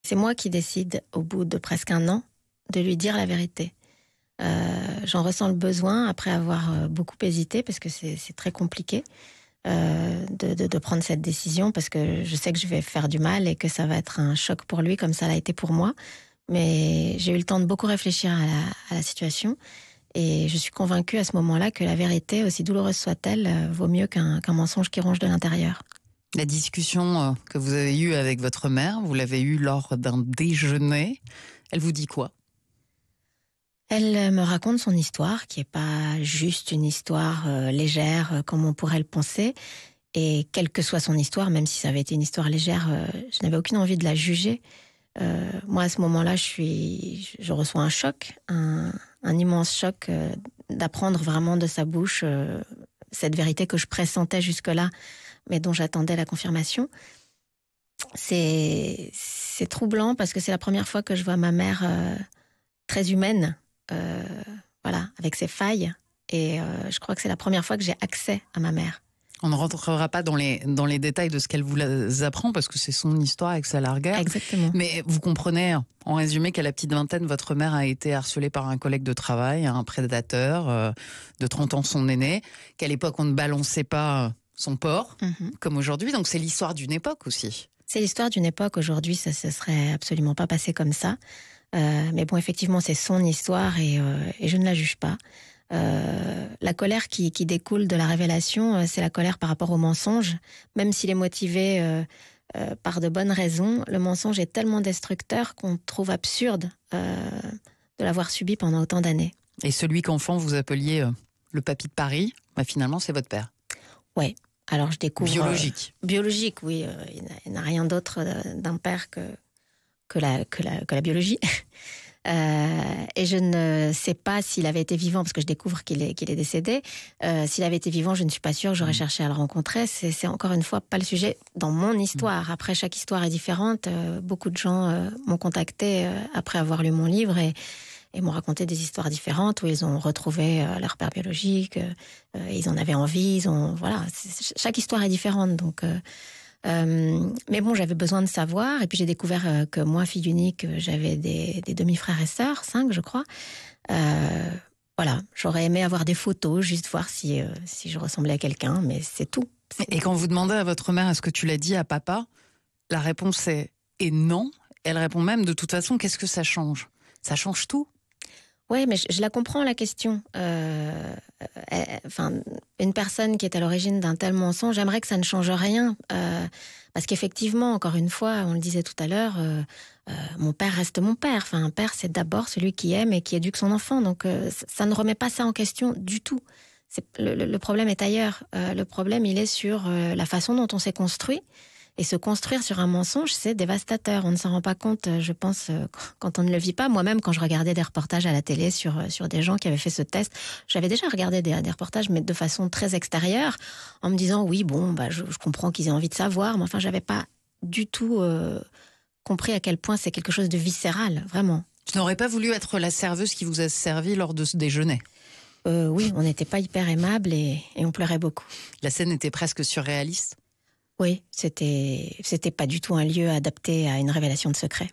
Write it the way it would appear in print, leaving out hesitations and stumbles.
C'est moi qui décide, au bout de presque un an, de lui dire la vérité. J'en ressens le besoin après avoir beaucoup hésité, parce que c'est très compliqué de prendre cette décision, parce que je sais que je vais faire du mal et que ça va être un choc pour lui comme ça l'a été pour moi. Mais j'ai eu le temps de beaucoup réfléchir à la situation, et je suis convaincue à ce moment-là que la vérité, aussi douloureuse soit-elle, vaut mieux qu'un mensonge qui ronge de l'intérieur. La discussion que vous avez eue avec votre mère, vous l'avez eue lors d'un déjeuner. Elle vous dit quoi? Elle me raconte son histoire, qui n'est pas juste une histoire légère comme on pourrait le penser. Et quelle que soit son histoire, même si ça avait été une histoire légère, je n'avais aucune envie de la juger. Moi, à ce moment-là, je reçois un choc, un immense choc, d'apprendre vraiment de sa bouche cette vérité que je pressentais jusque-là, mais dont j'attendais la confirmation. C'est troublant, parce que c'est la première fois que je vois ma mère très humaine, voilà, avec ses failles. Et je crois que c'est la première fois que j'ai accès à ma mère. On ne rentrera pas dans les détails de ce qu'elle vous apprend, parce que c'est son histoire avec sa largueur. Exactement. Mais vous comprenez, en résumé, qu'à la petite vingtaine, votre mère a été harcelée par un collègue de travail, un prédateur de 30 ans, son aîné, qu'à l'époque, on ne balançait pas son porc, comme aujourd'hui. Donc c'est l'histoire d'une époque aussi. C'est l'histoire d'une époque. Aujourd'hui, ça ne serait absolument pas passé comme ça. Mais bon, effectivement, c'est son histoire, et je ne la juge pas. La colère qui découle de la révélation, c'est la colère par rapport au mensonge. Même s'il est motivé par de bonnes raisons, le mensonge est tellement destructeur qu'on trouve absurde de l'avoir subi pendant autant d'années. Et celui qu'enfant vous appeliez le papy de Paris, bah finalement c'est votre père. Ouais. Alors je découvre... Biologique. Biologique, oui. Il n'a rien d'autre d'un père que la biologie. Et je ne sais pas s'il avait été vivant, parce que je découvre qu'il est décédé. S'il avait été vivant, je ne suis pas sûre que j'aurais cherché à le rencontrer. C'est encore une fois pas le sujet dans mon histoire. Après, chaque histoire est différente. Beaucoup de gens m'ont contacté après avoir lu mon livre, et m'ont raconté des histoires différentes où ils ont retrouvé leur père biologique. Ils en avaient envie. Voilà, chaque histoire est différente. Donc... mais bon, j'avais besoin de savoir, et puis j'ai découvert que moi, fille unique, j'avais des demi-frères et sœurs, 5 je crois. Voilà, j'aurais aimé avoir des photos, juste voir si je ressemblais à quelqu'un, mais c'est tout. Et quand vous demandez à votre mère, est-ce que tu l'as dit à papa, la réponse est non. Elle répond même, de toute façon, qu'est-ce que ça change? Ça change tout. Oui, mais je la comprends, la question. Une personne qui est à l'origine d'un tel mensonge, j'aimerais que ça ne change rien. Parce qu'effectivement, encore une fois, on le disait tout à l'heure, mon père reste mon père. Enfin, un père, c'est d'abord celui qui aime et qui éduque son enfant. Donc, ça ne remet pas ça en question du tout. Le problème est ailleurs. Le problème, il est sur la façon dont on s'est construit. Et se construire sur un mensonge, c'est dévastateur. On ne s'en rend pas compte, je pense, quand on ne le vit pas. Moi-même, quand je regardais des reportages à la télé sur des gens qui avaient fait ce test, j'avais déjà regardé des reportages, mais de façon très extérieure, en me disant, oui, bon, je comprends qu'ils aient envie de savoir, mais enfin, j'avais pas du tout compris à quel point c'est quelque chose de viscéral, vraiment. Tu n'aurais pas voulu être la serveuse qui vous a servi lors de ce déjeuner? Oui, on n'était pas hyper aimables, et on pleurait beaucoup. La scène était presque surréaliste? Oui, c'était pas du tout un lieu adapté à une révélation de secret.